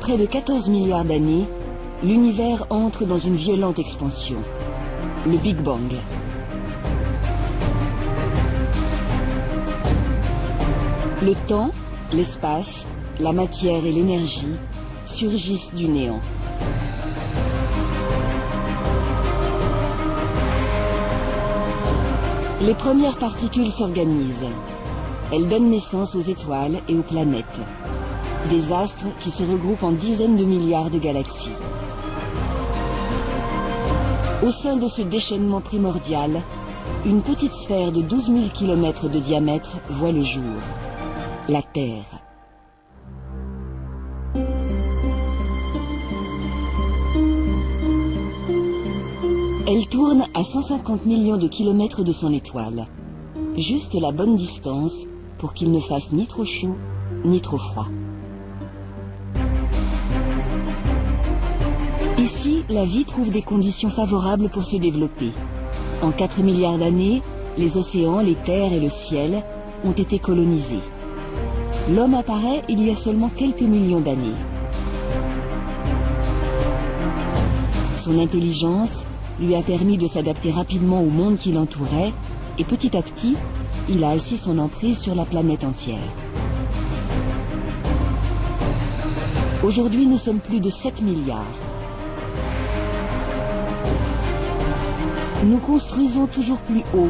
près de 14 milliards d'années, l'univers entre dans une violente expansion, le Big Bang. Le temps, l'espace, la matière et l'énergie surgissent du néant. Les premières particules s'organisent. Elles donnent naissance aux étoiles et aux planètes. Des astres qui se regroupent en dizaines de milliards de galaxies. Au sein de ce déchaînement primordial, une petite sphère de 12 000 km de diamètre voit le jour. La Terre. Elle tourne à 150 millions de kilomètres de son étoile. Juste la bonne distance pour qu'il ne fasse ni trop chaud, ni trop froid. Ici, la vie trouve des conditions favorables pour se développer. En 4 milliards d'années, les océans, les terres et le ciel ont été colonisés. L'homme apparaît il y a seulement quelques millions d'années. Son intelligence lui a permis de s'adapter rapidement au monde qui l'entourait et petit à petit, il a assis son emprise sur la planète entière. Aujourd'hui, nous sommes plus de 7 milliards. Nous construisons toujours plus haut,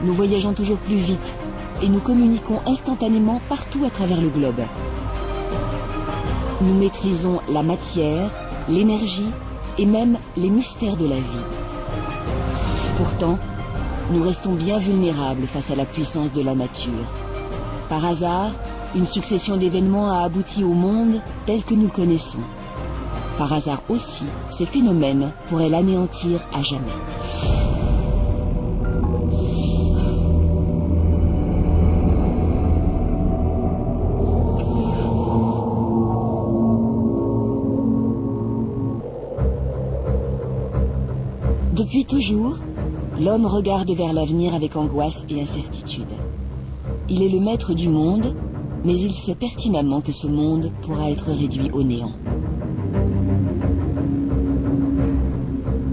nous voyageons toujours plus vite et nous communiquons instantanément partout à travers le globe. Nous maîtrisons la matière, l'énergie et même les mystères de la vie. Pourtant, nous restons bien vulnérables face à la puissance de la nature. Par hasard, une succession d'événements a abouti au monde tel que nous le connaissons. Par hasard aussi, ces phénomènes pourraient l'anéantir à jamais. Depuis toujours, l'homme regarde vers l'avenir avec angoisse et incertitude. Il est le maître du monde, mais il sait pertinemment que ce monde pourra être réduit au néant.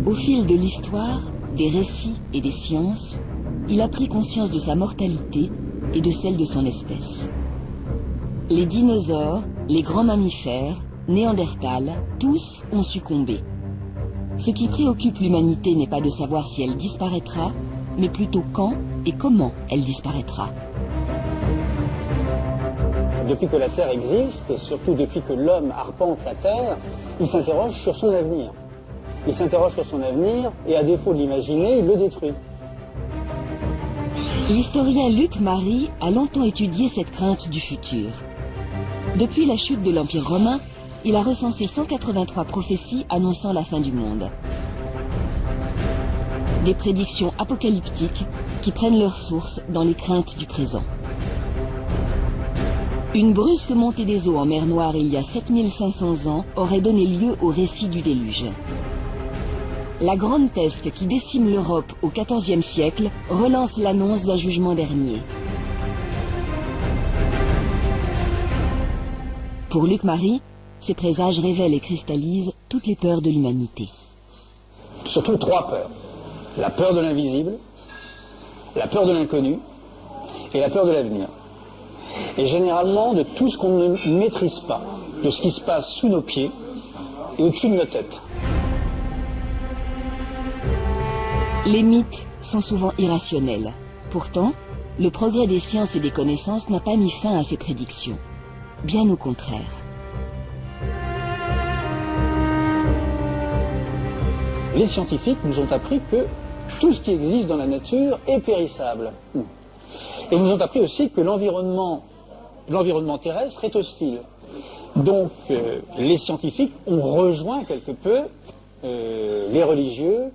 Au fil de l'histoire, des récits et des sciences, il a pris conscience de sa mortalité et de celle de son espèce. Les dinosaures, les grands mammifères, Néandertal, tous ont succombé. Ce qui préoccupe l'humanité n'est pas de savoir si elle disparaîtra, mais plutôt quand et comment elle disparaîtra. Depuis que la Terre existe, et surtout depuis que l'homme arpente la Terre, il s'interroge sur son avenir. Il s'interroge sur son avenir et à défaut de l'imaginer, il le détruit. L'historien Luc Mary a longtemps étudié cette crainte du futur. Depuis la chute de l'Empire romain, il a recensé 183 prophéties annonçant la fin du monde. Des prédictions apocalyptiques qui prennent leur source dans les craintes du présent. Une brusque montée des eaux en mer Noire il y a 7500 ans aurait donné lieu au récit du déluge. La grande peste qui décime l'Europe au XIVe siècle relance l'annonce d'un jugement dernier. Pour Luc Mary, ces présages révèlent et cristallisent toutes les peurs de l'humanité. Surtout 3 peurs. La peur de l'invisible, la peur de l'inconnu et la peur de l'avenir. Et généralement de tout ce qu'on ne maîtrise pas, de ce qui se passe sous nos pieds et au-dessus de nos têtes. Les mythes sont souvent irrationnels. Pourtant, le progrès des sciences et des connaissances n'a pas mis fin à ces prédictions. Bien au contraire. Les scientifiques nous ont appris que tout ce qui existe dans la nature est périssable. Et nous ont appris aussi que l'environnement terrestre est hostile. Donc, les scientifiques ont rejoint quelque peu les religieux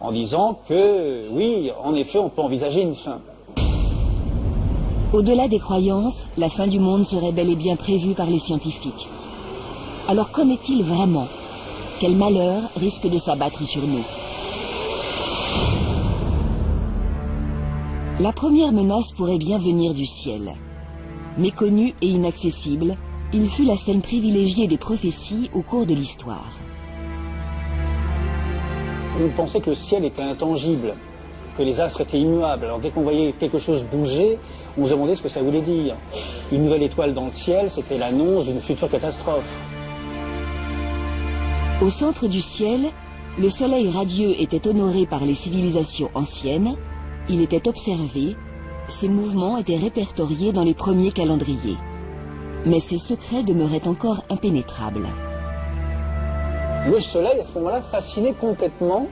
en disant que, oui, en effet, on peut envisager une fin. Au-delà des croyances, la fin du monde serait bel et bien prévue par les scientifiques. Alors qu'en est-il vraiment? Quel malheur risque de s'abattre sur nous? La première menace pourrait bien venir du ciel. Méconnue et inaccessible, il fut la scène privilégiée des prophéties au cours de l'histoire. On pensait que le ciel était intangible, que les astres étaient immuables. Alors dès qu'on voyait quelque chose bouger, on se demandait ce que ça voulait dire. Une nouvelle étoile dans le ciel, c'était l'annonce d'une future catastrophe. Au centre du ciel, le soleil radieux était honoré par les civilisations anciennes, il était observé, ses mouvements étaient répertoriés dans les premiers calendriers. Mais ses secrets demeuraient encore impénétrables. Le soleil, à ce moment-là, fascinait complètement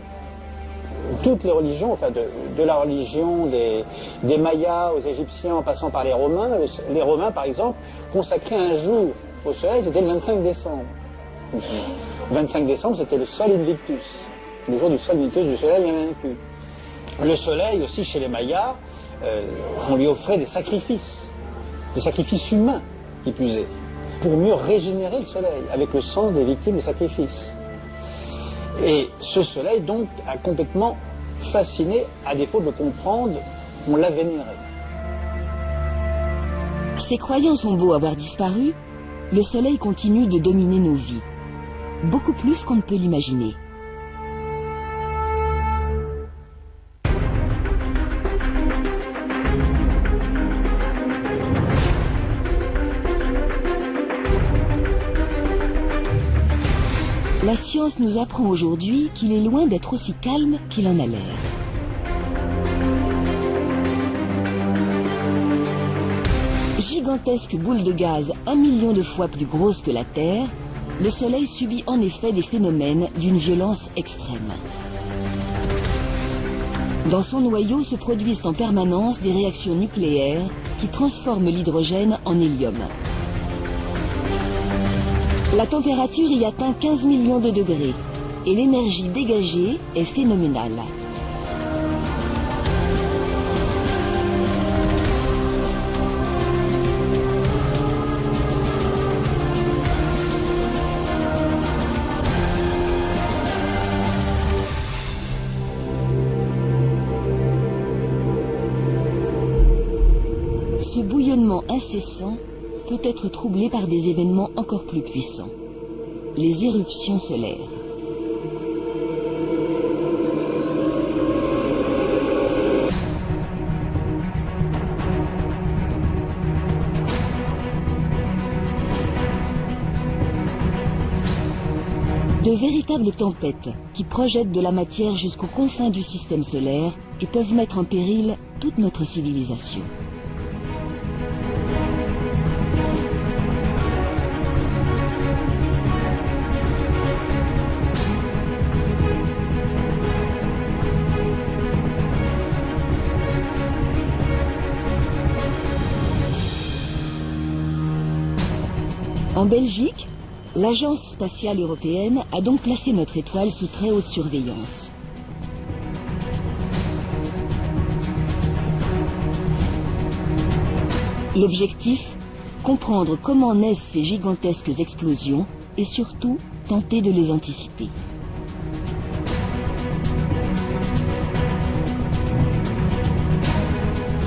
toutes les religions, enfin de la religion des Mayas aux Égyptiens en passant par les Romains. Les Romains, par exemple, consacraient un jour au soleil, c'était le 25 décembre. Le 25 décembre, c'était le Sol Invictus, le jour du Sol Invictus, du soleil invaincu. Le soleil aussi, chez les Mayas, on lui offrait des sacrifices humains, qui plus est, pour mieux régénérer le soleil, avec le sang des victimes des sacrifices. Et ce soleil, donc, a complètement fasciné, à défaut de le comprendre, on l'a vénéré. Ces croyances ont beau avoir disparu, le soleil continue de dominer nos vies, beaucoup plus qu'on ne peut l'imaginer. La science nous apprend aujourd'hui qu'il est loin d'être aussi calme qu'il en a l'air. Gigantesque boule de gaz 1 million de fois plus grosse que la Terre, le Soleil subit en effet des phénomènes d'une violence extrême. Dans son noyau se produisent en permanence des réactions nucléaires qui transforment l'hydrogène en hélium. La température y atteint 15 millions de degrés et l'énergie dégagée est phénoménale. Ce bouillonnement incessant peut être troublé par des événements encore plus puissants, les éruptions solaires. De véritables tempêtes qui projettent de la matière jusqu'aux confins du système solaire et peuvent mettre en péril toute notre civilisation. En Belgique, l'Agence spatiale européenne a donc placé notre étoile sous très haute surveillance. L'objectif, comprendre comment naissent ces gigantesques explosions et surtout tenter de les anticiper.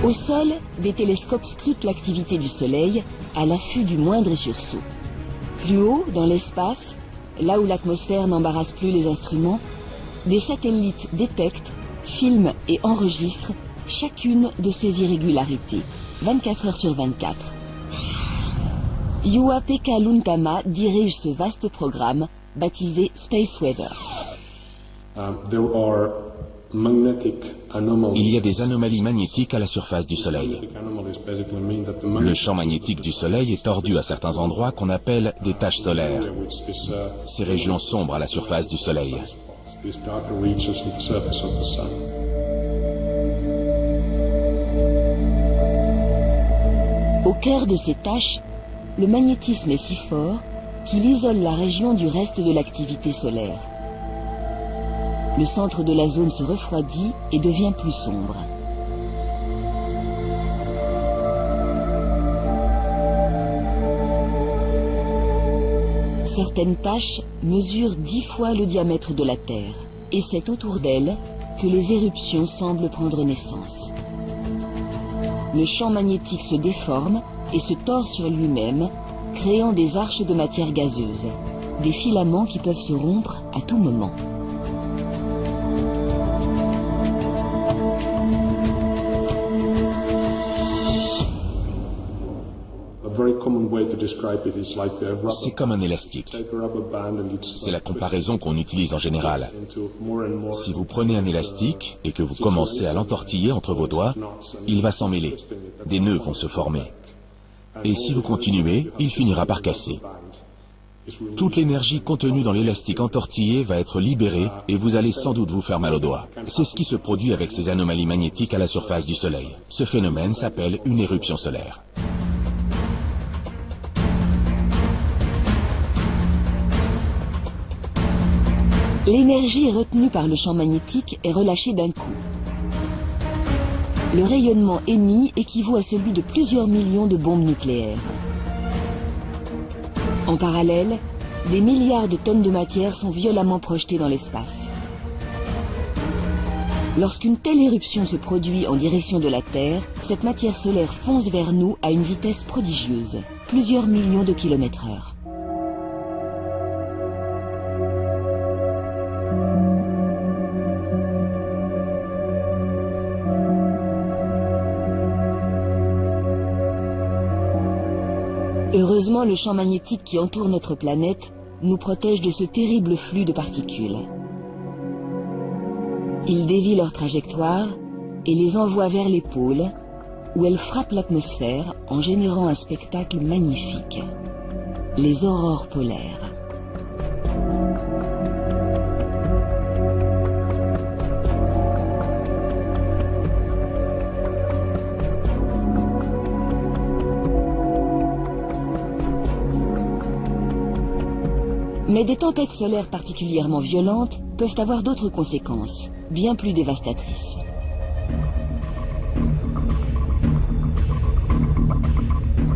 Au sol, des télescopes scrutent l'activité du Soleil à l'affût du moindre sursaut. Plus haut, dans l'espace, là où l'atmosphère n'embarrasse plus les instruments, des satellites détectent, filment et enregistrent chacune de ces irrégularités, 24 heures sur 24. Juha-Pekka Luntama dirige ce vaste programme baptisé Space Weather. Il y a des anomalies magnétiques à la surface du Soleil. Le champ magnétique du Soleil est tordu à certains endroits qu'on appelle des taches solaires. Ces régions sombres à la surface du Soleil. Au cœur de ces taches, le magnétisme est si fort qu'il isole la région du reste de l'activité solaire. Le centre de la zone se refroidit et devient plus sombre. Certaines taches mesurent 10 fois le diamètre de la Terre, et c'est autour d'elles que les éruptions semblent prendre naissance. Le champ magnétique se déforme et se tord sur lui-même, créant des arches de matière gazeuse, des filaments qui peuvent se rompre à tout moment. C'est comme un élastique. C'est la comparaison qu'on utilise en général. Si vous prenez un élastique et que vous commencez à l'entortiller entre vos doigts, il va s'en mêler. Des nœuds vont se former. Et si vous continuez, il finira par casser. Toute l'énergie contenue dans l'élastique entortillé va être libérée et vous allez sans doute vous faire mal aux doigts. C'est ce qui se produit avec ces anomalies magnétiques à la surface du Soleil. Ce phénomène s'appelle une éruption solaire. L'énergie retenue par le champ magnétique est relâchée d'un coup. Le rayonnement émis équivaut à celui de plusieurs millions de bombes nucléaires. En parallèle, des milliards de tonnes de matière sont violemment projetées dans l'espace. Lorsqu'une telle éruption se produit en direction de la Terre, cette matière solaire fonce vers nous à une vitesse prodigieuse, plusieurs millions de kilomètres/heure. Heureusement, le champ magnétique qui entoure notre planète nous protège de ce terrible flux de particules. Il dévie leur trajectoire et les envoie vers les pôles, où elles frappent l'atmosphère en générant un spectacle magnifique, les aurores polaires. Mais des tempêtes solaires particulièrement violentes peuvent avoir d'autres conséquences, bien plus dévastatrices.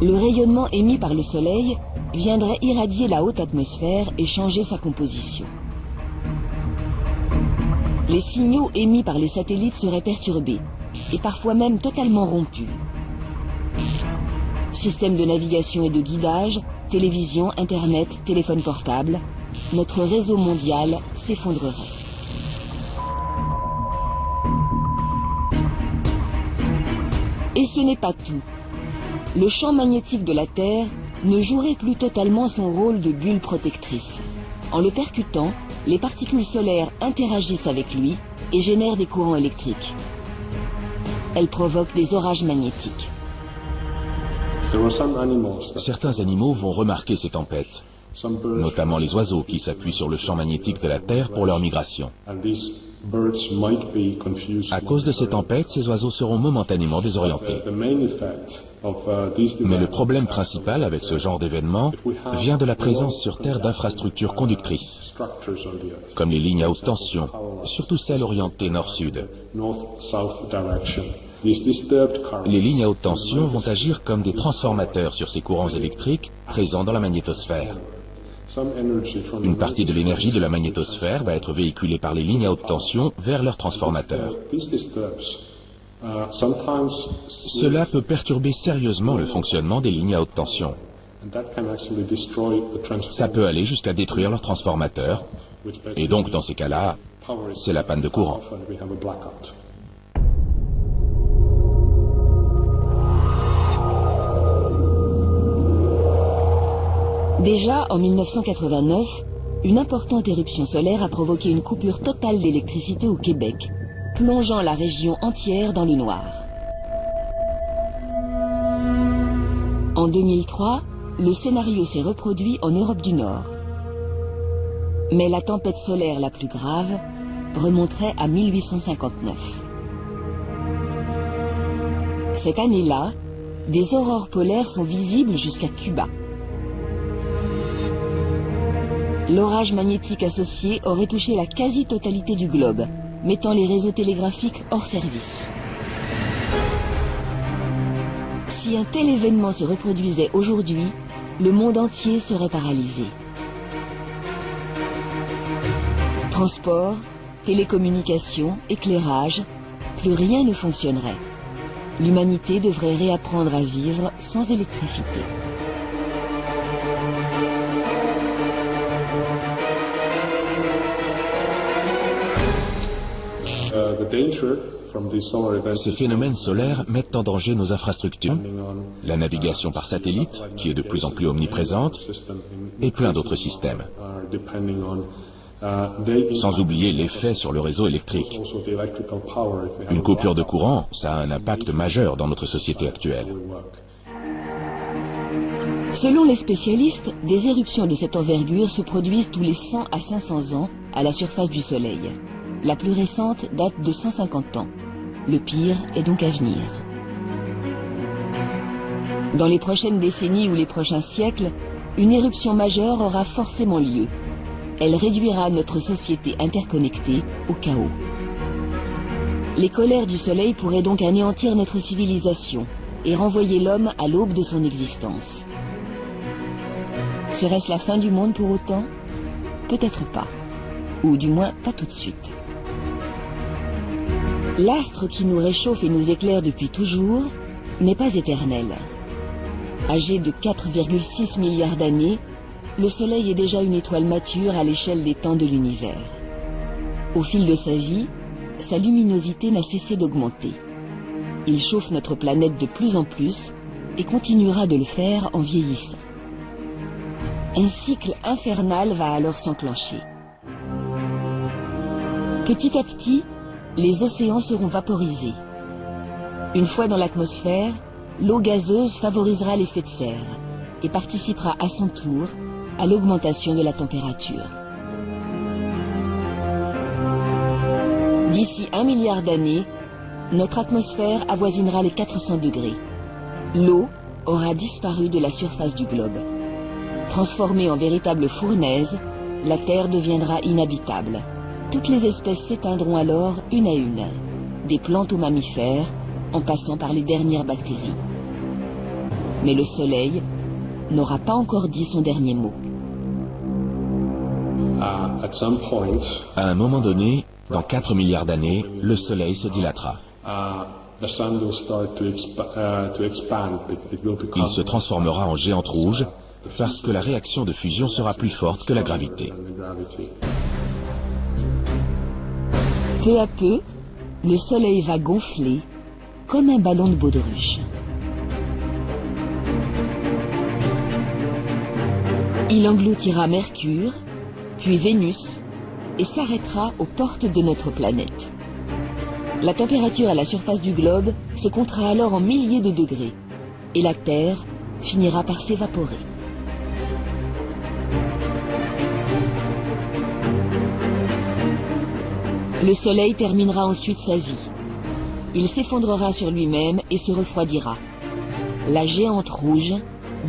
Le rayonnement émis par le Soleil viendrait irradier la haute atmosphère et changer sa composition. Les signaux émis par les satellites seraient perturbés, et parfois même totalement rompus. Système de navigation et de guidage, télévision, Internet, téléphone portable, notre réseau mondial s'effondrerait. Et ce n'est pas tout. Le champ magnétique de la Terre ne jouerait plus totalement son rôle de bulle protectrice. En le percutant, les particules solaires interagissent avec lui et génèrent des courants électriques. Elles provoquent des orages magnétiques. Certains animaux vont remarquer ces tempêtes, notamment les oiseaux qui s'appuient sur le champ magnétique de la Terre pour leur migration. À cause de ces tempêtes, ces oiseaux seront momentanément désorientés. Mais le problème principal avec ce genre d'événement vient de la présence sur Terre d'infrastructures conductrices, comme les lignes à haute tension, surtout celles orientées nord-sud. Les lignes à haute tension vont agir comme des transformateurs sur ces courants électriques présents dans la magnétosphère. Une partie de l'énergie de la magnétosphère va être véhiculée par les lignes à haute tension vers leurs transformateurs. Cela peut perturber sérieusement le fonctionnement des lignes à haute tension. Ça peut aller jusqu'à détruire leurs transformateurs, et donc dans ces cas-là, c'est la panne de courant. Déjà, en 1989, une importante éruption solaire a provoqué une coupure totale d'électricité au Québec, plongeant la région entière dans le noir. En 2003, le scénario s'est reproduit en Europe du Nord. Mais la tempête solaire la plus grave remonterait à 1859. Cette année-là, des aurores polaires sont visibles jusqu'à Cuba. L'orage magnétique associé aurait touché la quasi-totalité du globe, mettant les réseaux télégraphiques hors service. Si un tel événement se reproduisait aujourd'hui, le monde entier serait paralysé. Transport, télécommunications, éclairage, plus rien ne fonctionnerait. L'humanité devrait réapprendre à vivre sans électricité. Ces phénomènes solaires mettent en danger nos infrastructures, la navigation par satellite, qui est de plus en plus omniprésente, et plein d'autres systèmes. Sans oublier l'effet sur le réseau électrique. Une coupure de courant, ça a un impact majeur dans notre société actuelle. Selon les spécialistes, des éruptions de cette envergure se produisent tous les 100 à 500 ans à la surface du Soleil. La plus récente date de 150 ans. Le pire est donc à venir. Dans les prochaines décennies ou les prochains siècles, une éruption majeure aura forcément lieu. Elle réduira notre société interconnectée au chaos. Les colères du Soleil pourraient donc anéantir notre civilisation et renvoyer l'homme à l'aube de son existence. Serait-ce la fin du monde pour autant? Peut-être pas. Ou du moins pas tout de suite. L'astre qui nous réchauffe et nous éclaire depuis toujours n'est pas éternel. Âgé de 4,6 milliards d'années, le Soleil est déjà une étoile mature à l'échelle des temps de l'univers. Au fil de sa vie, sa luminosité n'a cessé d'augmenter. Il chauffe notre planète de plus en plus et continuera de le faire en vieillissant. Un cycle infernal va alors s'enclencher. Petit à petit, les océans seront vaporisés. Une fois dans l'atmosphère, l'eau gazeuse favorisera l'effet de serre et participera à son tour à l'augmentation de la température. D'ici 1 milliard d'années, notre atmosphère avoisinera les 400 degrés. L'eau aura disparu de la surface du globe. Transformée en véritable fournaise, la Terre deviendra inhabitable. Toutes les espèces s'éteindront alors une à une, des plantes aux mammifères, en passant par les dernières bactéries. Mais le Soleil n'aura pas encore dit son dernier mot. À un moment donné, dans 4 milliards d'années, le Soleil se dilatera. Il se transformera en géante rouge parce que la réaction de fusion sera plus forte que la gravité. Peu à peu, le Soleil va gonfler comme un ballon de baudruche. Il engloutira Mercure, puis Vénus, et s'arrêtera aux portes de notre planète. La température à la surface du globe se comptera alors en milliers de degrés, et la Terre finira par s'évaporer. Le Soleil terminera ensuite sa vie. Il s'effondrera sur lui-même et se refroidira. La géante rouge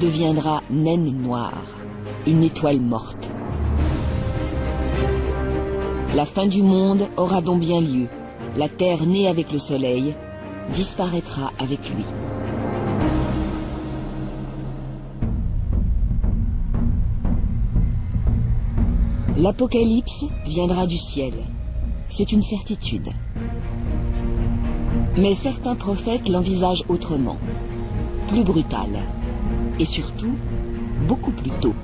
deviendra naine noire, une étoile morte. La fin du monde aura donc bien lieu. La Terre née avec le Soleil disparaîtra avec lui. L'Apocalypse viendra du ciel. C'est une certitude. Mais certains prophètes l'envisagent autrement, plus brutal, et surtout, beaucoup plus tôt.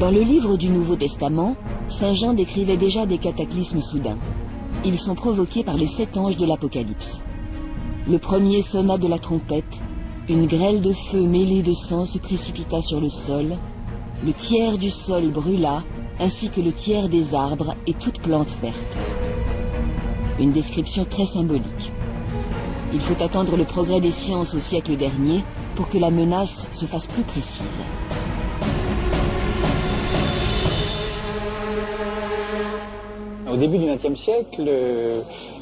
Dans le livre du Nouveau Testament, Saint Jean décrivait déjà des cataclysmes soudains. Ils sont provoqués par les 7 anges de l'Apocalypse. Le premier sonna de la trompette, une grêle de feu mêlée de sang se précipita sur le sol, le tiers du sol brûla, ainsi que le tiers des arbres et toute plante verte. Une description très symbolique. Il faut attendre le progrès des sciences au siècle dernier pour que la menace se fasse plus précise. Au début du XXe siècle,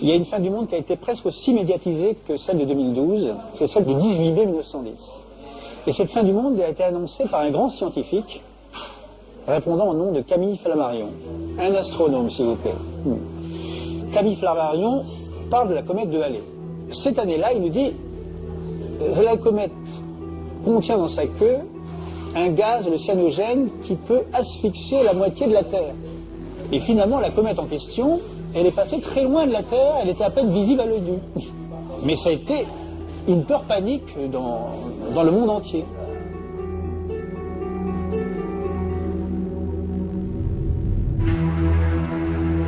il y a une fin du monde qui a été presque aussi médiatisée que celle de 2012, c'est celle du 18 mai 1910. Et cette fin du monde a été annoncée par un grand scientifique répondant au nom de Camille Flammarion. Un astronome, s'il vous plaît. Camille Flammarion parle de la comète de Halley. Cette année-là, il nous dit la comète contient dans sa queue un gaz, le cyanogène, qui peut asphyxier la moitié de la Terre. Et finalement, la comète en question, elle est passée très loin de la Terre, elle était à peine visible à l'œil nu. Mais ça a été une peur panique dans le monde entier.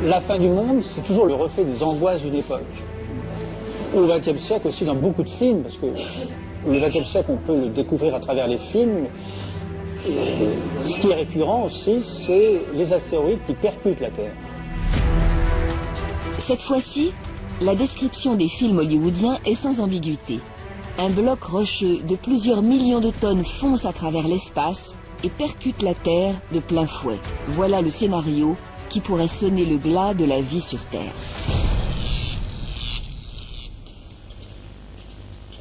La fin du monde, c'est toujours le reflet des angoisses d'une époque. Au XXe siècle aussi, dans beaucoup de films, parce que le XXe siècle, on peut le découvrir à travers les films. Et ce qui est récurrent aussi, c'est les astéroïdes qui percutent la Terre. Cette fois-ci, la description des films hollywoodiens est sans ambiguïté. Un bloc rocheux de plusieurs millions de tonnes fonce à travers l'espace et percute la Terre de plein fouet. Voilà le scénario qui pourrait sonner le glas de la vie sur Terre.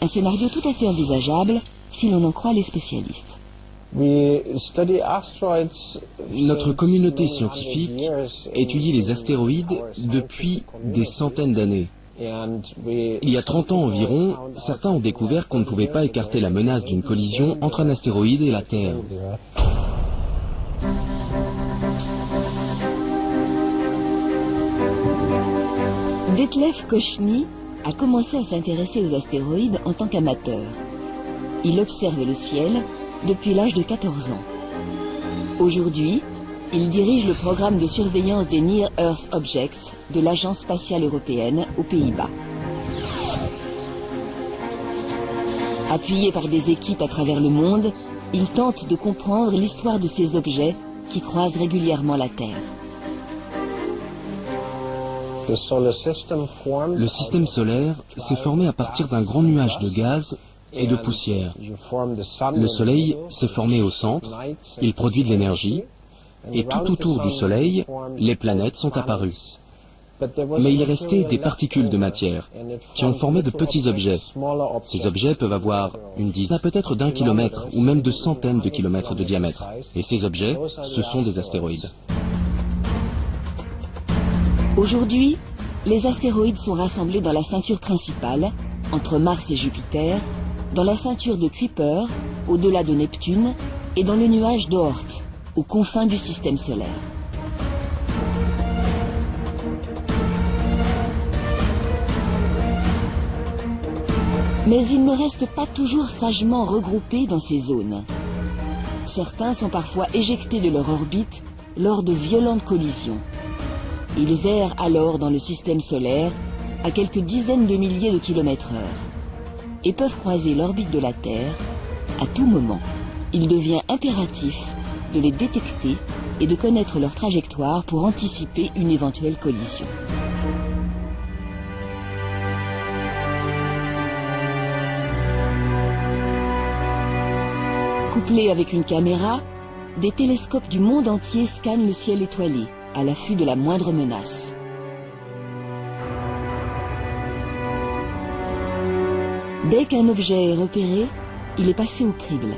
Un scénario tout à fait envisageable si l'on en croit les spécialistes. Notre communauté scientifique étudie les astéroïdes depuis des centaines d'années. Il y a 30 ans environ, certains ont découvert qu'on ne pouvait pas écarter la menace d'une collision entre un astéroïde et la Terre. Detlef Kochny a commencé à s'intéresser aux astéroïdes en tant qu'amateur. Il observe le ciel depuis l'âge de 14 ans. Aujourd'hui, il dirige le programme de surveillance des Near Earth Objects de l'Agence spatiale européenne aux Pays-Bas. Appuyé par des équipes à travers le monde, il tente de comprendre l'histoire de ces objets qui croisent régulièrement la Terre. Le système solaire s'est formé à partir d'un grand nuage de gaz et de poussière. Le Soleil s'est formé au centre, il produit de l'énergie, et tout autour du Soleil, les planètes sont apparues. Mais il est resté des particules de matière, qui ont formé de petits objets. Ces objets peuvent avoir une dizaine, peut-être d'1 kilomètre, ou même de centaines de kilomètres de diamètre. Et ces objets, ce sont des astéroïdes. Aujourd'hui, les astéroïdes sont rassemblés dans la ceinture principale, entre Mars et Jupiter, dans la ceinture de Kuiper, au-delà de Neptune, et dans le nuage d'Oort, aux confins du système solaire. Mais ils ne restent pas toujours sagement regroupés dans ces zones. Certains sont parfois éjectés de leur orbite lors de violentes collisions. Ils errent alors dans le système solaire à quelques dizaines de milliers de kilomètres/heure et peuvent croiser l'orbite de la Terre à tout moment. Il devient impératif de les détecter et de connaître leur trajectoire pour anticiper une éventuelle collision. Couplés avec une caméra, des télescopes du monde entier scannent le ciel étoilé, à l'affût de la moindre menace. Dès qu'un objet est repéré, il est passé au crible.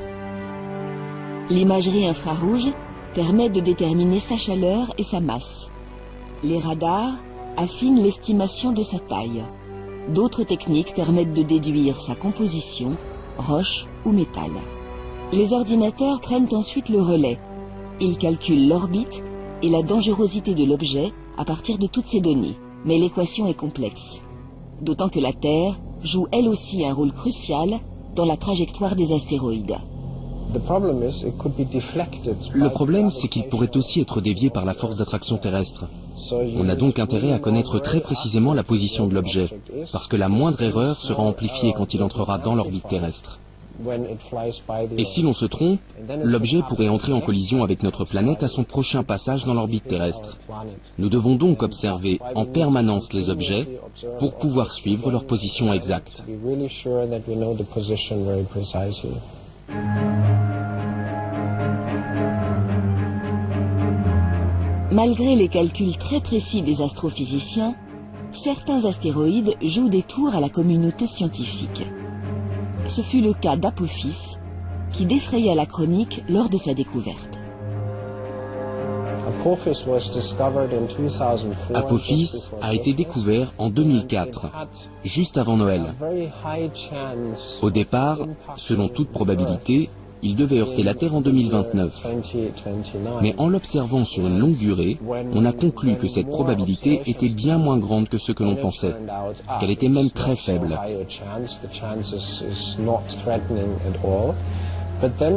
L'imagerie infrarouge permet de déterminer sa chaleur et sa masse. Les radars affinent l'estimation de sa taille. D'autres techniques permettent de déduire sa composition, roche ou métal. Les ordinateurs prennent ensuite le relais. Ils calculent l'orbite et la dangerosité de l'objet à partir de toutes ces données. Mais l'équation est complexe. D'autant que la Terre joue elle aussi un rôle crucial dans la trajectoire des astéroïdes. Le problème, c'est qu'il pourrait aussi être dévié par la force d'attraction terrestre. On a donc intérêt à connaître très précisément la position de l'objet, parce que la moindre erreur sera amplifiée quand il entrera dans l'orbite terrestre. Et si l'on se trompe, l'objet pourrait entrer en collision avec notre planète à son prochain passage dans l'orbite terrestre. Nous devons donc observer en permanence les objets pour pouvoir suivre leur position exacte. Malgré les calculs très précis des astrophysiciens, certains astéroïdes jouent des tours à la communauté scientifique. Ce fut le cas d'Apophis, qui défraya la chronique lors de sa découverte. Apophis a été découvert en 2004, juste avant Noël. Au départ, selon toute probabilité, il devait heurter la Terre en 2029. Mais en l'observant sur une longue durée, on a conclu que cette probabilité était bien moins grande que ce que l'on pensait, qu'elle était même très faible.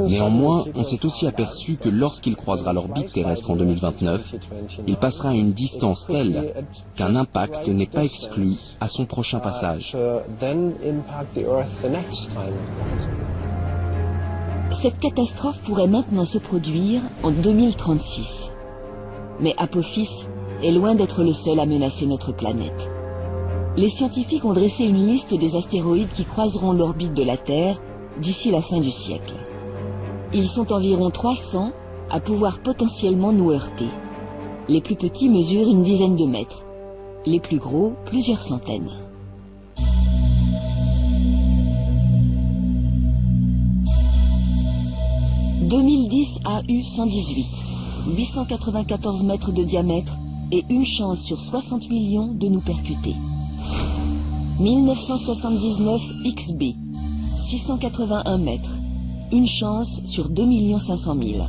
Néanmoins, on s'est aussi aperçu que lorsqu'il croisera l'orbite terrestre en 2029, il passera à une distance telle qu'un impact n'est pas exclu à son prochain passage. Cette catastrophe pourrait maintenant se produire en 2036. Mais Apophis est loin d'être le seul à menacer notre planète. Les scientifiques ont dressé une liste des astéroïdes qui croiseront l'orbite de la Terre d'ici la fin du siècle. Ils sont environ 300 à pouvoir potentiellement nous heurter. Les plus petits mesurent une dizaine de mètres, les plus gros plusieurs centaines. « 2010 AU-118, 894 mètres de diamètre et une chance sur 60 millions de nous percuter. 1979 XB, 681 mètres, une chance sur 2 500 000.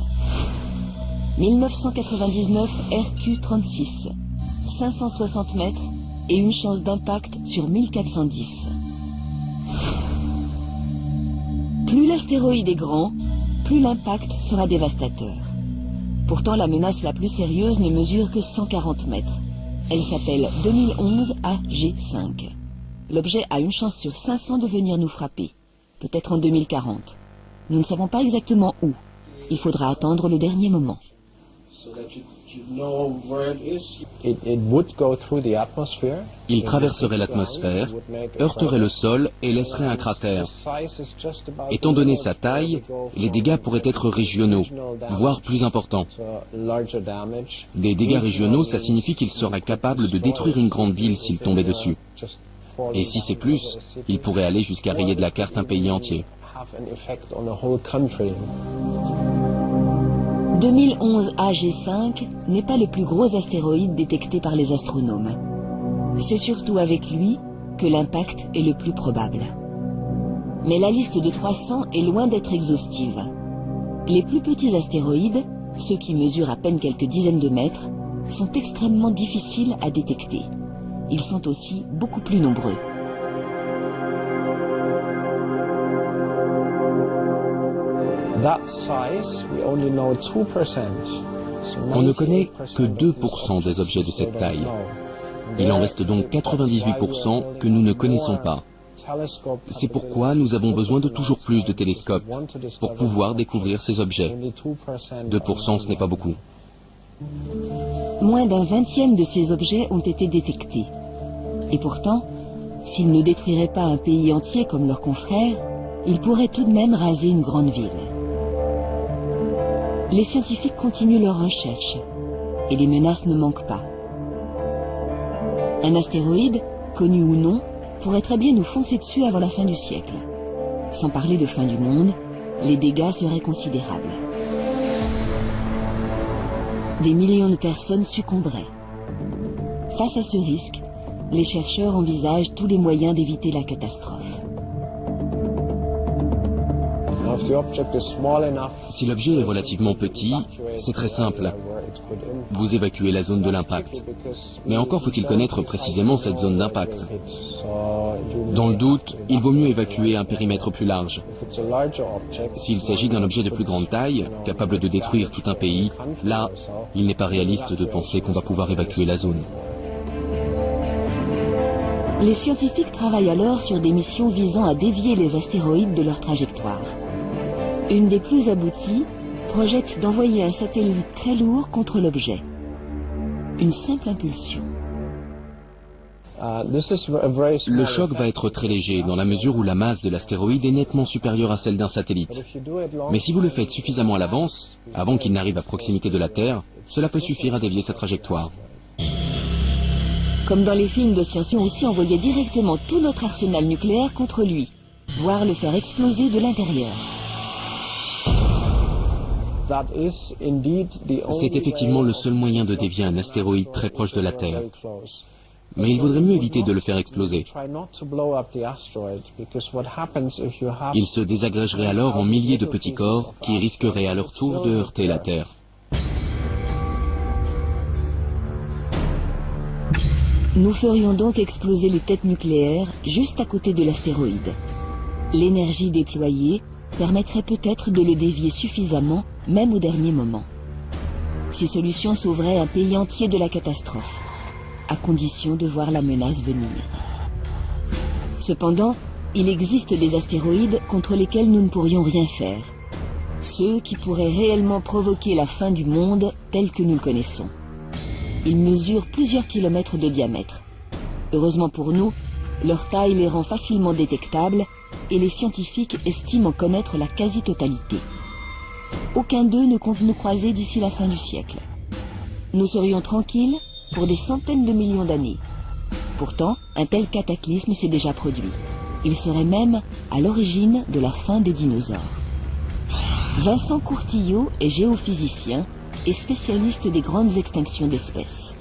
1999 RQ-36, 560 mètres et une chance d'impact sur 1410. Plus l'astéroïde est grand, plus l'impact sera dévastateur. Pourtant, la menace la plus sérieuse ne mesure que 140 mètres. Elle s'appelle 2011 AG5. L'objet a une chance sur 500 de venir nous frapper, peut-être en 2040. Nous ne savons pas exactement où. Il faudra attendre le dernier moment. Il traverserait l'atmosphère, heurterait le sol et laisserait un cratère. Étant donné sa taille, les dégâts pourraient être régionaux, voire plus importants. Des dégâts régionaux, ça signifie qu'il serait capable de détruire une grande ville s'il tombait dessus. Et si c'est plus, il pourrait aller jusqu'à rayer de la carte un pays entier. 2011 AG5 n'est pas le plus gros astéroïde détecté par les astronomes. C'est surtout avec lui que l'impact est le plus probable. Mais la liste de 300 est loin d'être exhaustive. Les plus petits astéroïdes, ceux qui mesurent à peine quelques dizaines de mètres, sont extrêmement difficiles à détecter. Ils sont aussi beaucoup plus nombreux. On ne connaît que 2% des objets de cette taille. Il en reste donc 98% que nous ne connaissons pas. C'est pourquoi nous avons besoin de toujours plus de télescopes pour pouvoir découvrir ces objets. 2%, ce n'est pas beaucoup. Moins d'un 20e de ces objets ont été détectés. Et pourtant, s'ils ne détruiraient pas un pays entier comme leurs confrères, ils pourraient tout de même raser une grande ville. Les scientifiques continuent leurs recherches et les menaces ne manquent pas. Un astéroïde, connu ou non, pourrait très bien nous foncer dessus avant la fin du siècle. Sans parler de fin du monde, les dégâts seraient considérables. Des millions de personnes succomberaient. Face à ce risque, les chercheurs envisagent tous les moyens d'éviter la catastrophe. Si l'objet est relativement petit, c'est très simple. Vous évacuez la zone de l'impact. Mais encore faut-il connaître précisément cette zone d'impact. Dans le doute, il vaut mieux évacuer un périmètre plus large. S'il s'agit d'un objet de plus grande taille, capable de détruire tout un pays, là, il n'est pas réaliste de penser qu'on va pouvoir évacuer la zone. Les scientifiques travaillent alors sur des missions visant à dévier les astéroïdes de leur trajectoire. Une des plus abouties projette d'envoyer un satellite très lourd contre l'objet. Une simple impulsion. Le choc va être très léger dans la mesure où la masse de l'astéroïde est nettement supérieure à celle d'un satellite. Mais si vous le faites suffisamment à l'avance, avant qu'il n'arrive à proximité de la Terre, cela peut suffire à dévier sa trajectoire. Comme dans les films de science, on aussi envoyait directement tout notre arsenal nucléaire contre lui, voire le faire exploser de l'intérieur. C'est effectivement le seul moyen de dévier un astéroïde très proche de la Terre. Mais il vaudrait mieux éviter de le faire exploser. Il se désagrégerait alors en milliers de petits corps qui risqueraient à leur tour de heurter la Terre. Nous ferions donc exploser les têtes nucléaires juste à côté de l'astéroïde. L'énergie déployée permettrait peut-être de le dévier suffisamment, même au dernier moment. Ces solutions sauveraient un pays entier de la catastrophe, à condition de voir la menace venir. Cependant, il existe des astéroïdes contre lesquels nous ne pourrions rien faire. Ceux qui pourraient réellement provoquer la fin du monde tel que nous le connaissons. Ils mesurent plusieurs kilomètres de diamètre. Heureusement pour nous, leur taille les rend facilement détectables et les scientifiques estiment en connaître la quasi-totalité. Aucun d'eux ne compte nous croiser d'ici la fin du siècle. Nous serions tranquilles pour des centaines de millions d'années. Pourtant, un tel cataclysme s'est déjà produit. Il serait même à l'origine de la fin des dinosaures. Vincent Courtillot est géophysicien et spécialiste des grandes extinctions d'espèces.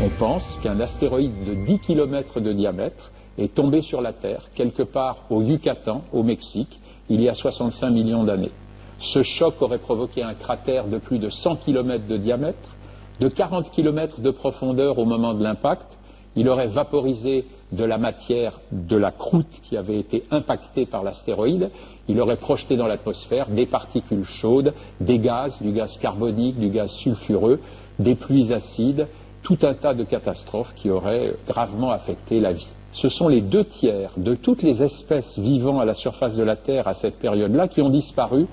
On pense qu'un astéroïde de 10 km de diamètre est tombé sur la Terre, quelque part au Yucatan, au Mexique, il y a 65 millions d'années. Ce choc aurait provoqué un cratère de plus de 100 km de diamètre, de 40 km de profondeur au moment de l'impact. Il aurait vaporisé de la matière de la croûte qui avait été impactée par l'astéroïde. Il aurait projeté dans l'atmosphère des particules chaudes, des gaz, du gaz carbonique, du gaz sulfureux, des pluies acides, tout un tas de catastrophes qui auraient gravement affecté la vie. Ce sont les 2/3 de toutes les espèces vivant à la surface de la Terre à cette période-là qui ont disparu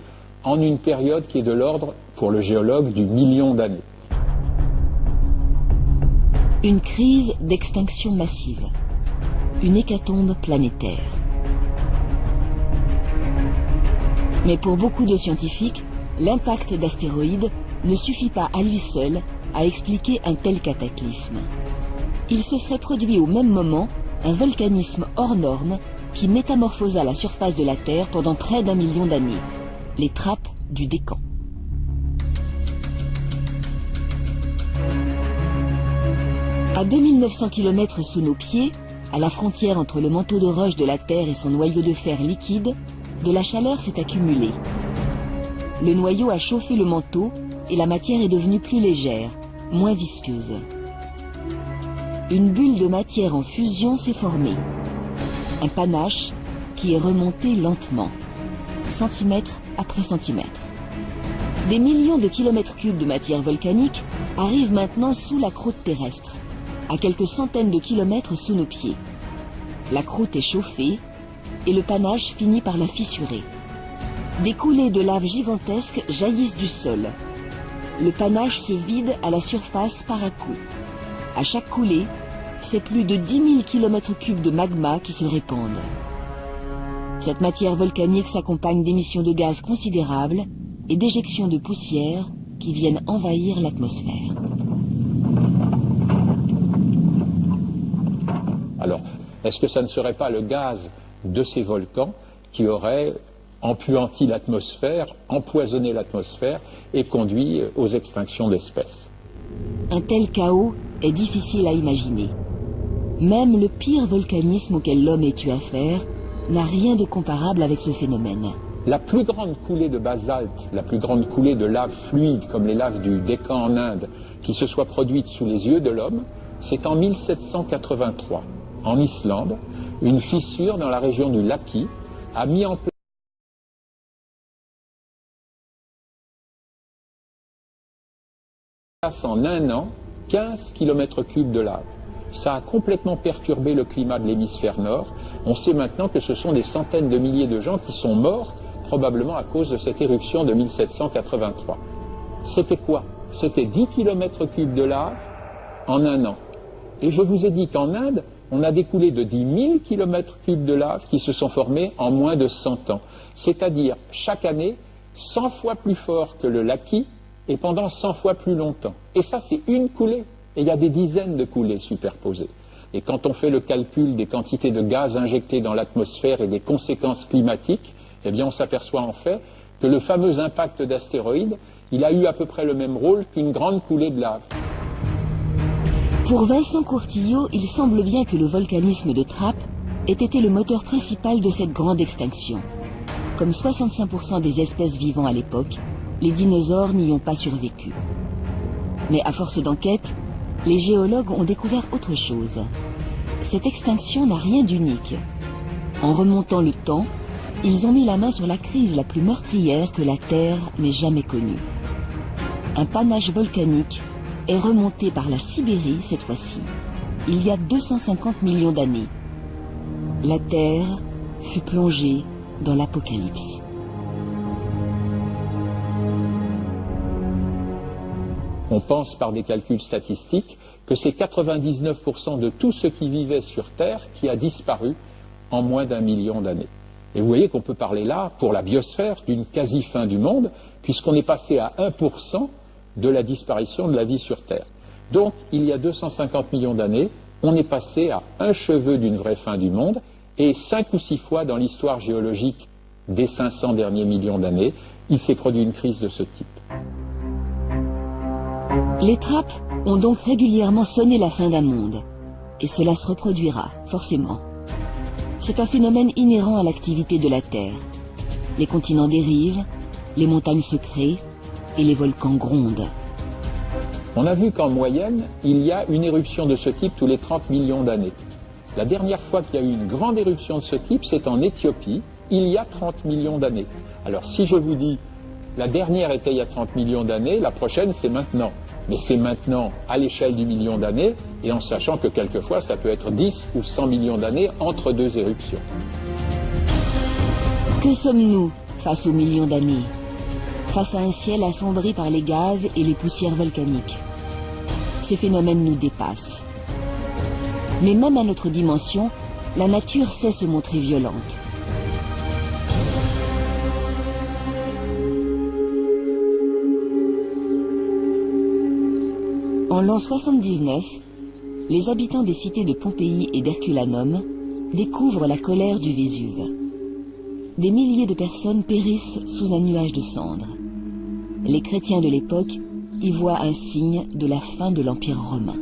en une période qui est de l'ordre, pour le géologue, du million d'années. Une crise d'extinction massive. Une hécatombe planétaire. Mais pour beaucoup de scientifiques, l'impact d'astéroïdes ne suffit pas à lui seul à expliquer un tel cataclysme. Il se serait produit au même moment un volcanisme hors norme qui métamorphosa la surface de la Terre pendant près d'1 million d'années, les trappes du Décan. À 2900 km sous nos pieds, à la frontière entre le manteau de roche de la Terre et son noyau de fer liquide, de la chaleur s'est accumulée. Le noyau a chauffé le manteau et la matière est devenue plus légère, moins visqueuse. Une bulle de matière en fusion s'est formée. Un panache qui est remonté lentement, centimètre après centimètre. Des millions de kilomètres cubes de matière volcanique arrivent maintenant sous la croûte terrestre, à quelques centaines de kilomètres sous nos pieds. La croûte est chauffée et le panache finit par la fissurer. Des coulées de lave gigantesques jaillissent du sol. Le panache se vide à la surface par à coup. À chaque coulée, c'est plus de 10 000 km3 de magma qui se répandent. Cette matière volcanique s'accompagne d'émissions de gaz considérables et d'éjections de poussière qui viennent envahir l'atmosphère. Alors, est-ce que ça ne serait pas le gaz de ces volcans qui aurait empuanti l'atmosphère, empoisonné l'atmosphère et conduit aux extinctions d'espèces? Un tel chaos est difficile à imaginer. Même le pire volcanisme auquel l'homme ait eu affaire n'a rien de comparable avec ce phénomène. La plus grande coulée de basalte, la plus grande coulée de lave fluide, comme les laves du Décan en Inde, qui se soit produite sous les yeux de l'homme, c'est en 1783. En Islande, une fissure dans la région du Laki a mis en place en un an 15 km3 de lave. Ça a complètement perturbé le climat de l'hémisphère nord. On sait maintenant que ce sont des centaines de milliers de gens qui sont morts, probablement à cause de cette éruption de 1783. C'était quoi? C'était 10 km3 de lave en un an. Et je vous ai dit qu'en Inde, on a des coulées de 10 000 km3 de lave qui se sont formées en moins de 100 ans. C'est-à-dire, chaque année, 100 fois plus fort que le Laki et pendant 100 fois plus longtemps. Et ça, c'est une coulée. Et il y a des dizaines de coulées superposées. Et quand on fait le calcul des quantités de gaz injectés dans l'atmosphère et des conséquences climatiques, eh bien on s'aperçoit en fait que le fameux impact d'astéroïdes, il a eu à peu près le même rôle qu'une grande coulée de lave. Pour Vincent Courtillot, il semble bien que le volcanisme de Trappes ait été le moteur principal de cette grande extinction. Comme 65% des espèces vivant à l'époque, les dinosaures n'y ont pas survécu. Mais à force d'enquête, les géologues ont découvert autre chose. Cette extinction n'a rien d'unique. En remontant le temps, ils ont mis la main sur la crise la plus meurtrière que la Terre n'ait jamais connue. Un panache volcanique est remonté par la Sibérie cette fois-ci, il y a 250 millions d'années. La Terre fut plongée dans l'apocalypse. On pense par des calculs statistiques que c'est 99% de tout ce qui vivait sur Terre qui a disparu en moins d'1 million d'années. Et vous voyez qu'on peut parler là, pour la biosphère, d'une quasi-fin du monde, puisqu'on est passé à 1% de la disparition de la vie sur Terre. Donc, il y a 250 millions d'années, on est passé à un cheveu d'une vraie fin du monde, et 5 ou 6 fois dans l'histoire géologique des 500 derniers millions d'années, il s'est produit une crise de ce type. Les trappes ont donc régulièrement sonné la fin d'un monde. Et cela se reproduira, forcément. C'est un phénomène inhérent à l'activité de la Terre. Les continents dérivent, les montagnes se créent et les volcans grondent. On a vu qu'en moyenne, il y a une éruption de ce type tous les 30 millions d'années. La dernière fois qu'il y a eu une grande éruption de ce type, c'est en Éthiopie, il y a 30 millions d'années. Alors si je vous dis, la dernière était il y a 30 millions d'années, la prochaine c'est maintenant. Mais c'est maintenant à l'échelle du million d'années, et en sachant que quelquefois ça peut être 10 ou 100 millions d'années entre deux éruptions. Que sommes-nous face aux millions d'années? Face à un ciel assombri par les gaz et les poussières volcaniques. Ces phénomènes nous dépassent. Mais même à notre dimension, la nature sait se montrer violente. En l'an 79, les habitants des cités de Pompéi et d'Herculanum découvrent la colère du Vésuve. Des milliers de personnes périssent sous un nuage de cendres. Les chrétiens de l'époque y voient un signe de la fin de l'Empire romain.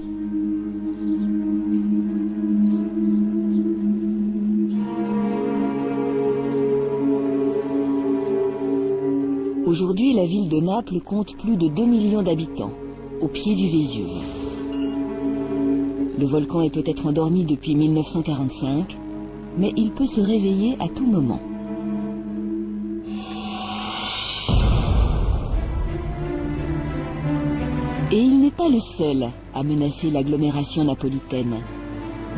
Aujourd'hui, la ville de Naples compte plus de 2 millions d'habitants, au pied du Vésuve. Le volcan est peut-être endormi depuis 1945, mais il peut se réveiller à tout moment. Et il n'est pas le seul à menacer l'agglomération napolitaine.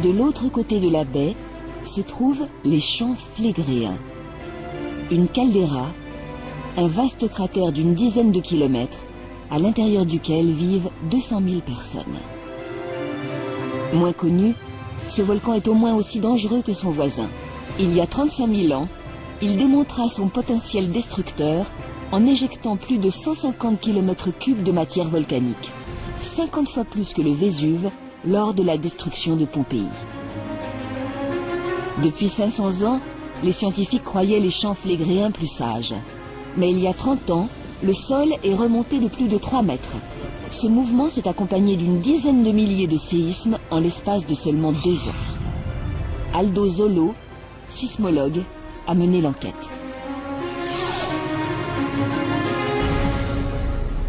De l'autre côté de la baie se trouvent les champs Flégréens. Une caldeira, un vaste cratère d'une dizaine de kilomètres, à l'intérieur duquel vivent 200 000 personnes. Moins connu, ce volcan est au moins aussi dangereux que son voisin. Il y a 35 000 ans, il démontra son potentiel destructeur en éjectant plus de 150 km3 de matière volcanique, 50 fois plus que le Vésuve lors de la destruction de Pompéi. Depuis 500 ans, les scientifiques croyaient les champs flégréens plus sages. Mais il y a 30 ans, le sol est remonté de plus de 3 mètres. Ce mouvement s'est accompagné d'une dizaine de milliers de séismes en l'espace de seulement 2 ans. Aldo Zollo, sismologue, a mené l'enquête.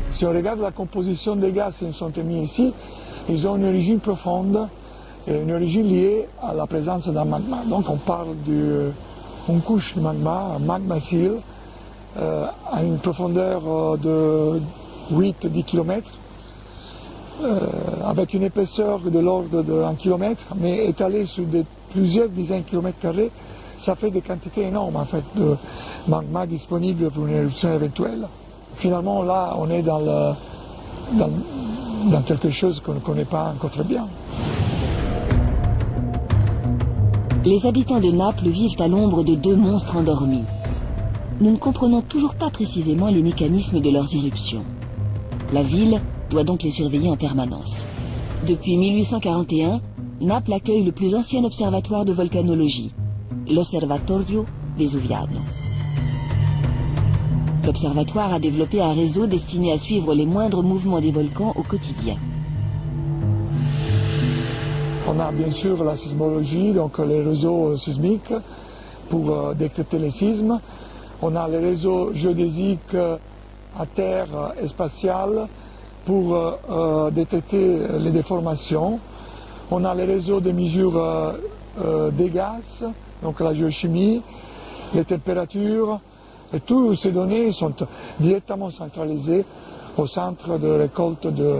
Si on regarde la composition des gaz qui sont émis ici, ils ont une origine profonde, et une origine liée à la présence d'un magma. Donc on parle d'une couche de magma, un magma seal, à une profondeur de 8-10 km, avec une épaisseur de l'ordre de 1 km, mais étalée sur plusieurs dizaines de kilomètres carrés, ça fait des quantités énormes en fait, de magma disponibles pour une éruption éventuelle. Finalement, là, on est dans quelque chose qu'on ne connaît pas encore très bien. Les habitants de Naples vivent à l'ombre de 2 monstres endormis. Nous ne comprenons toujours pas précisément les mécanismes de leurs éruptions. La ville doit donc les surveiller en permanence. Depuis 1841, Naples accueille le plus ancien observatoire de volcanologie, l'Osservatorio Vesuviano. L'observatoire a développé un réseau destiné à suivre les moindres mouvements des volcans au quotidien. On a bien sûr la sismologie, donc les réseaux sismiques pour détecter les sismes. On a les réseaux géodésiques à terre et spatial pour détecter les déformations. On a les réseaux de mesure des gaz, donc la géochimie. les températures, et toutes ces données sont directement centralisées au centre de récolte de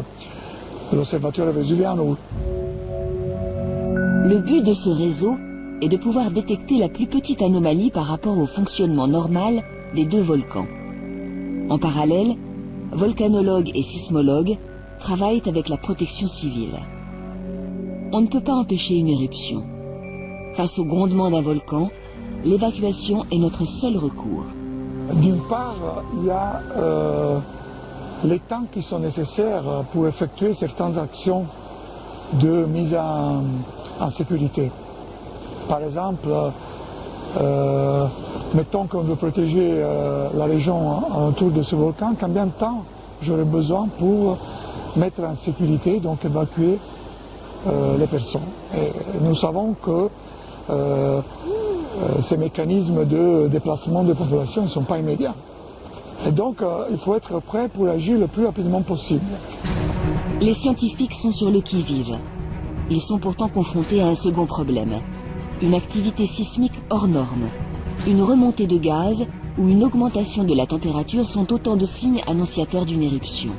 l'Observatoire Vésuvien. Le but de ce réseau est de pouvoir détecter la plus petite anomalie par rapport au fonctionnement normal des deux volcans. En parallèle, volcanologues et sismologues travaillent avec la protection civile. On ne peut pas empêcher une éruption. Face au grondement d'un volcan, l'évacuation est notre seul recours. D'une part, il y a les temps qui sont nécessaires pour effectuer certaines actions de mise en sécurité. Par exemple, mettons qu'on veut protéger la région autour de ce volcan, combien de temps j'aurais besoin pour mettre en sécurité, donc évacuer les personnes. Et nous savons que ces mécanismes de déplacement de population ne sont pas immédiats. Et donc, il faut être prêt pour agir le plus rapidement possible. Les scientifiques sont sur le qui-vive. Ils sont pourtant confrontés à un second problème. Une activité sismique hors norme, une remontée de gaz ou une augmentation de la température sont autant de signes annonciateurs d'une éruption.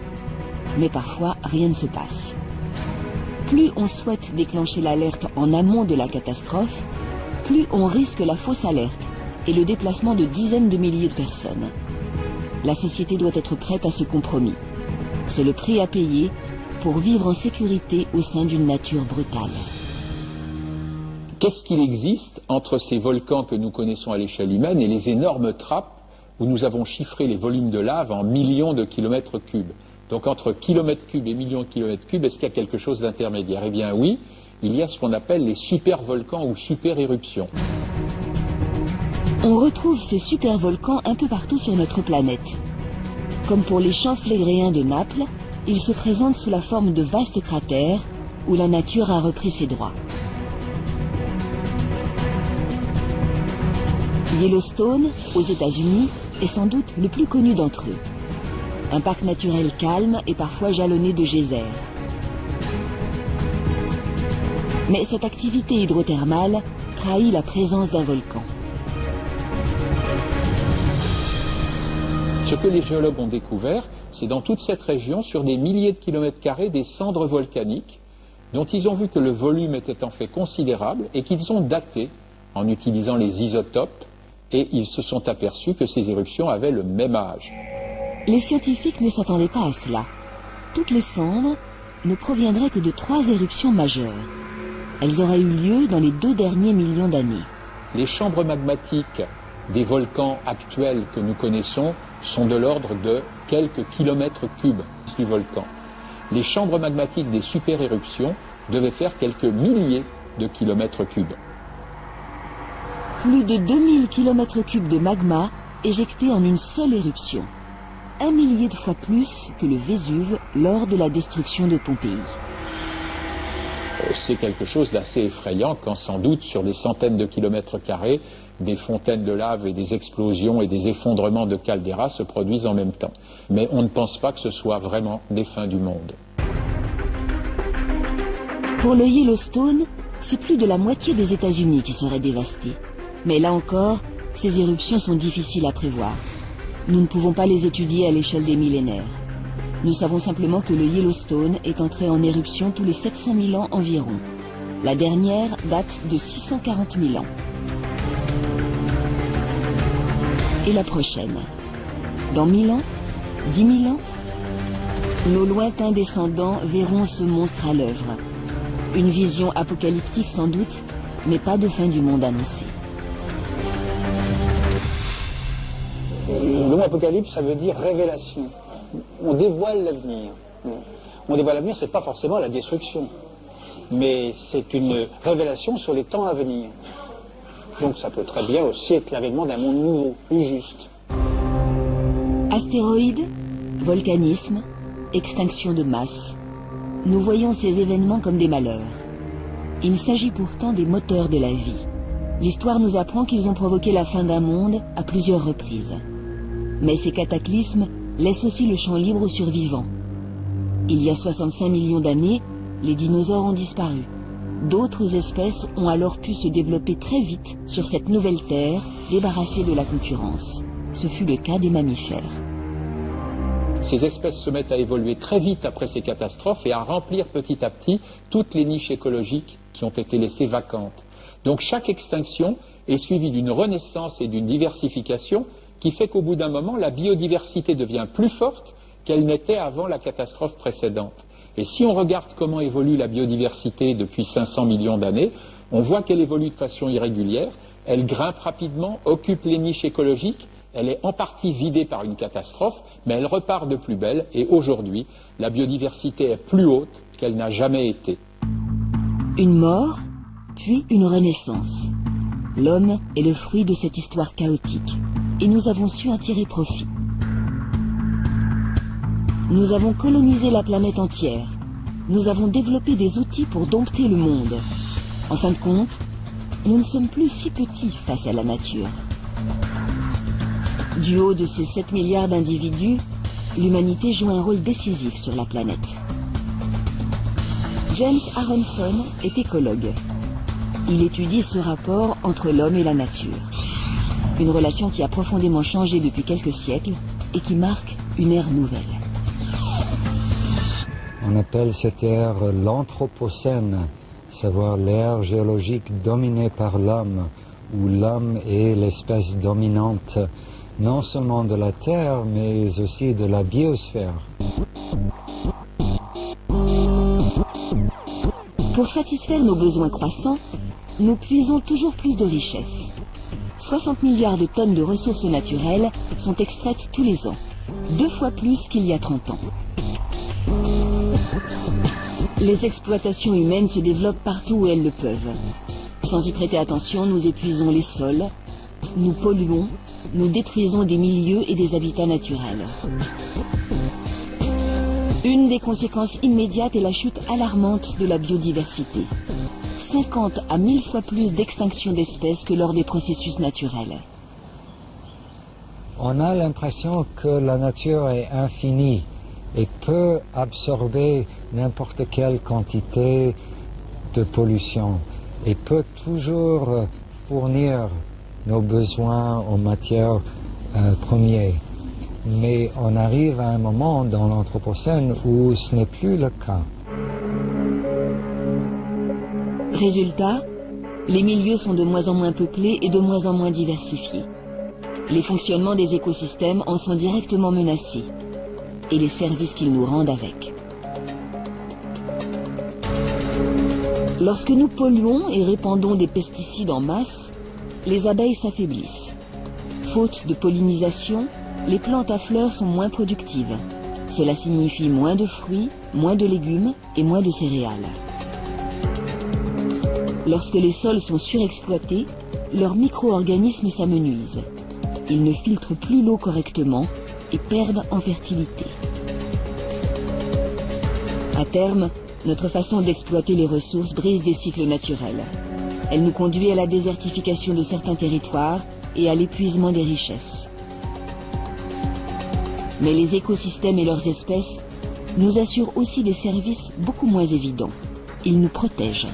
Mais parfois, rien ne se passe. Plus on souhaite déclencher l'alerte en amont de la catastrophe, plus on risque la fausse alerte et le déplacement de dizaines de milliers de personnes. La société doit être prête à ce compromis. C'est le prix à payer pour vivre en sécurité au sein d'une nature brutale. Qu'est-ce qu'il existe entre ces volcans que nous connaissons à l'échelle humaine et les énormes trappes où nous avons chiffré les volumes de lave en millions de kilomètres cubes? Donc entre kilomètres cubes et millions de kilomètres cubes, est-ce qu'il y a quelque chose d'intermédiaire? Eh bien oui, il y a ce qu'on appelle les super-volcans ou super-éruptions. On retrouve ces super-volcans un peu partout sur notre planète. Comme pour les champs flégréens de Naples, ils se présentent sous la forme de vastes cratères où la nature a repris ses droits. Yellowstone, aux États-Unis, est sans doute le plus connu d'entre eux. Un parc naturel calme et parfois jalonné de geysers. Mais cette activité hydrothermale trahit la présence d'un volcan. Ce que les géologues ont découvert, c'est dans toute cette région, sur des milliers de kilomètres carrés, des cendres volcaniques dont ils ont vu que le volume était en fait considérable et qu'ils ont daté en utilisant les isotopes, et ils se sont aperçus que ces éruptions avaient le même âge. Les scientifiques ne s'attendaient pas à cela. Toutes les cendres ne proviendraient que de 3 éruptions majeures. Elles auraient eu lieu dans les 2 derniers millions d'années. Les chambres magmatiques des volcans actuels que nous connaissons sont de l'ordre de quelques kilomètres cubes du volcan. Les chambres magmatiques des super-éruptions devaient faire quelques milliers de kilomètres cubes. Plus de 2000 km3 de magma éjectés en une seule éruption. 1 millier de fois plus que le Vésuve lors de la destruction de Pompéi. C'est quelque chose d'assez effrayant quand sans doute sur des centaines de kilomètres carrés, des fontaines de lave et des explosions et des effondrements de calderas se produisent en même temps. Mais on ne pense pas que ce soit vraiment des fins du monde. Pour le Yellowstone, c'est plus de la moitié des États-Unis qui seraient dévastés. Mais là encore, ces éruptions sont difficiles à prévoir. Nous ne pouvons pas les étudier à l'échelle des millénaires. Nous savons simplement que le Yellowstone est entré en éruption tous les 700 000 ans environ. La dernière date de 640 000 ans. Et la prochaine? Dans 1000 ans? 10 000 ans? Nos lointains descendants verront ce monstre à l'œuvre. Une vision apocalyptique sans doute, mais pas de fin du monde annoncée. Le mot apocalypse, ça veut dire révélation. On dévoile l'avenir. On dévoile l'avenir, c'est pas forcément la destruction, mais c'est une révélation sur les temps à venir. Donc ça peut très bien aussi être l'avènement d'un monde nouveau, plus juste. Astéroïdes, volcanisme, extinction de masse. Nous voyons ces événements comme des malheurs. Il s'agit pourtant des moteurs de la vie. L'histoire nous apprend qu'ils ont provoqué la fin d'un monde à plusieurs reprises. Mais ces cataclysmes laissent aussi le champ libre aux survivants. Il y a 65 millions d'années, les dinosaures ont disparu. D'autres espèces ont alors pu se développer très vite sur cette nouvelle terre, débarrassée de la concurrence. Ce fut le cas des mammifères. Ces espèces se mettent à évoluer très vite après ces catastrophes et à remplir petit à petit toutes les niches écologiques qui ont été laissées vacantes. Donc chaque extinction est suivie d'une renaissance et d'une diversification qui fait qu'au bout d'un moment, la biodiversité devient plus forte qu'elle n'était avant la catastrophe précédente. Et si on regarde comment évolue la biodiversité depuis 500 millions d'années, on voit qu'elle évolue de façon irrégulière, elle grimpe rapidement, occupe les niches écologiques, elle est en partie vidée par une catastrophe, mais elle repart de plus belle et aujourd'hui, la biodiversité est plus haute qu'elle n'a jamais été. Une mort, puis une renaissance. L'homme est le fruit de cette histoire chaotique et nous avons su en tirer profit. Nous avons colonisé la planète entière. Nous avons développé des outils pour dompter le monde. En fin de compte, nous ne sommes plus si petits face à la nature. Du haut de ces 7 milliards d'individus, l'humanité joue un rôle décisif sur la planète. James Aronson est écologue. Il étudie ce rapport entre l'homme et la nature. Une relation qui a profondément changé depuis quelques siècles et qui marque une ère nouvelle. On appelle cette ère l'Anthropocène, savoir l'ère géologique dominée par l'homme, où l'homme est l'espèce dominante, non seulement de la Terre, mais aussi de la biosphère. Pour satisfaire nos besoins croissants, nous puisons toujours plus de richesses. 60 milliards de tonnes de ressources naturelles sont extraites tous les ans, 2 fois plus qu'il y a 30 ans. Les exploitations humaines se développent partout où elles le peuvent. Sans y prêter attention, nous épuisons les sols, nous polluons, nous détruisons des milieux et des habitats naturels. Une des conséquences immédiates est la chute alarmante de la biodiversité. 50 à 1000 fois plus d'extinction d'espèces que lors des processus naturels. On a l'impression que la nature est infinie et peut absorber n'importe quelle quantité de pollution et peut toujours fournir nos besoins en matières premières. Mais on arrive à un moment dans l'Anthropocène où ce n'est plus le cas. Résultat, les milieux sont de moins en moins peuplés et de moins en moins diversifiés. Les fonctionnements des écosystèmes en sont directement menacés, et les services qu'ils nous rendent avec. Lorsque nous polluons et répandons des pesticides en masse, les abeilles s'affaiblissent. Faute de pollinisation, les plantes à fleurs sont moins productives. Cela signifie moins de fruits, moins de légumes et moins de céréales. Lorsque les sols sont surexploités, leurs micro-organismes s'amenuisent. Ils ne filtrent plus l'eau correctement et perdent en fertilité. À terme, notre façon d'exploiter les ressources brise des cycles naturels. Elle nous conduit à la désertification de certains territoires et à l'épuisement des richesses. Mais les écosystèmes et leurs espèces nous assurent aussi des services beaucoup moins évidents. Ils nous protègent.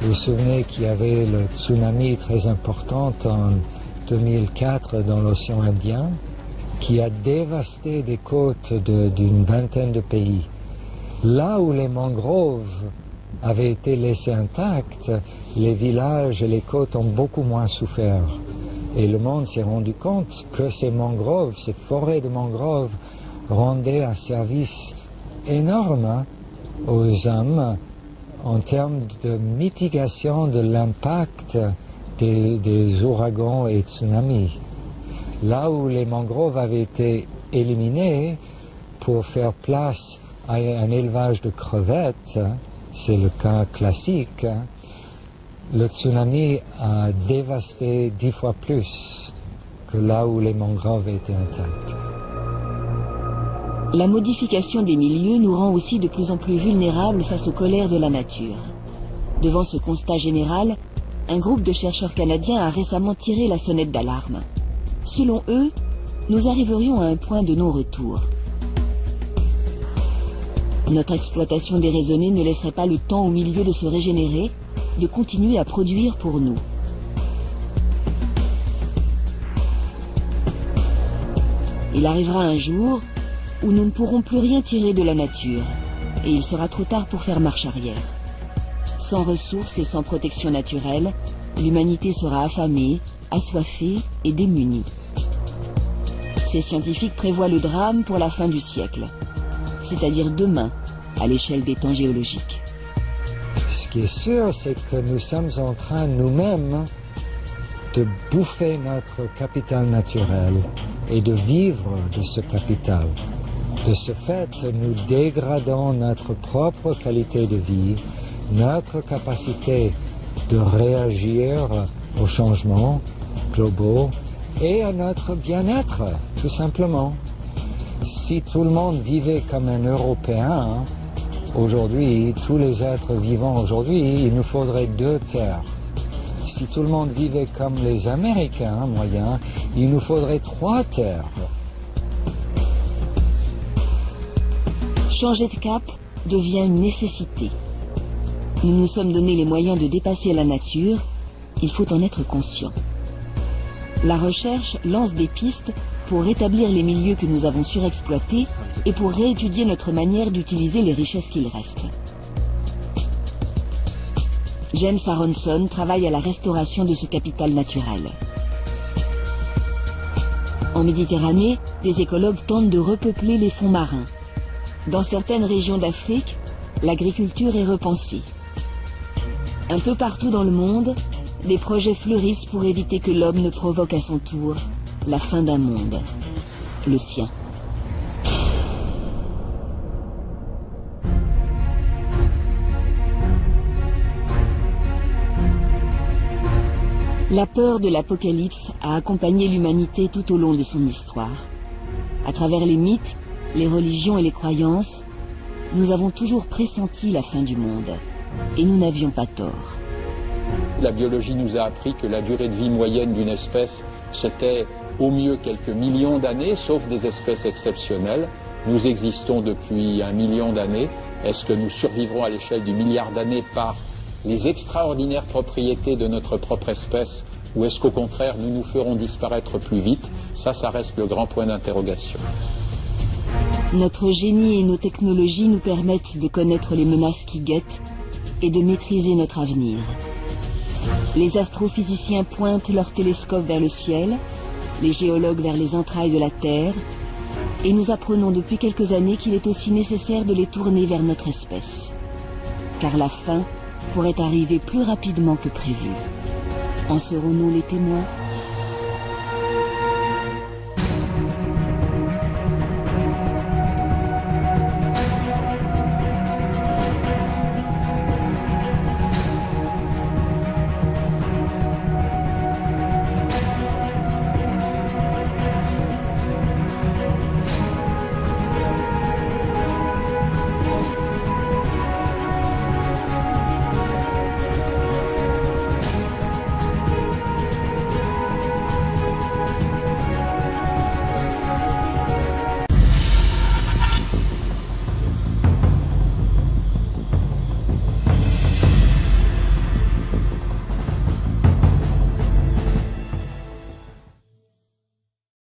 Vous vous souvenez qu'il y avait le tsunami très important en 2004 dans l'océan Indien qui a dévasté des côtes d'une vingtaine de pays. Là où les mangroves avaient été laissées intactes, les villages et les côtes ont beaucoup moins souffert. Et le monde s'est rendu compte que ces mangroves, ces forêts de mangroves, rendaient un service énorme aux hommes en termes de mitigation de l'impact des ouragans et tsunamis. Là où les mangroves avaient été éliminées pour faire place à un élevage de crevettes, c'est le cas classique, le tsunami a dévasté 10 fois plus que là où les mangroves étaient intactes. La modification des milieux nous rend aussi de plus en plus vulnérables face aux colères de la nature. Devant ce constat général, un groupe de chercheurs canadiens a récemment tiré la sonnette d'alarme. Selon eux, nous arriverions à un point de non-retour. Notre exploitation déraisonnée ne laisserait pas le temps aux milieux de se régénérer de continuer à produire pour nous. Il arrivera un jour où nous ne pourrons plus rien tirer de la nature, et il sera trop tard pour faire marche arrière. Sans ressources et sans protection naturelle, l'humanité sera affamée, assoiffée et démunie. Ces scientifiques prévoient le drame pour la fin du siècle, c'est-à-dire demain, à l'échelle des temps géologiques. Ce qui est sûr, c'est que nous sommes en train nous-mêmes de bouffer notre capital naturel et de vivre de ce capital. De ce fait, nous dégradons notre propre qualité de vie, notre capacité de réagir aux changements globaux et à notre bien-être, tout simplement. Si tout le monde vivait comme un Européen, aujourd'hui, tous les êtres vivants aujourd'hui, il nous faudrait 2 terres. Si tout le monde vivait comme les Américains moyens, il nous faudrait 3 terres. Changer de cap devient une nécessité. Nous nous sommes donné les moyens de dépasser la nature, il faut en être conscient. La recherche lance des pistes pour rétablir les milieux que nous avons surexploités et pour réétudier notre manière d'utiliser les richesses qu'il reste. James Aronson travaille à la restauration de ce capital naturel. En Méditerranée, des écologues tentent de repeupler les fonds marins. Dans certaines régions d'Afrique, l'agriculture est repensée. Un peu partout dans le monde, des projets fleurissent pour éviter que l'homme ne provoque à son tour la fin d'un monde, le sien. La peur de l'apocalypse a accompagné l'humanité tout au long de son histoire. À travers les mythes, les religions et les croyances, nous avons toujours pressenti la fin du monde. Et nous n'avions pas tort. La biologie nous a appris que la durée de vie moyenne d'une espèce, c'était au mieux quelques millions d'années, sauf des espèces exceptionnelles. Nous existons depuis 1 million d'années. Est-ce que nous survivrons à l'échelle du milliard d'années par les extraordinaires propriétés de notre propre espèce, ou est-ce qu'au contraire nous nous ferons disparaître plus vite? Ça reste le grand point d'interrogation. Notre génie et nos technologies nous permettent de connaître les menaces qui guettent et de maîtriser notre avenir. Les astrophysiciens pointent leurs télescopes vers le ciel, les géologues vers les entrailles de la Terre, et nous apprenons depuis quelques années qu'il est aussi nécessaire de les tourner vers notre espèce. Car la fin pourrait arriver plus rapidement que prévu. En serons-nous les témoins ?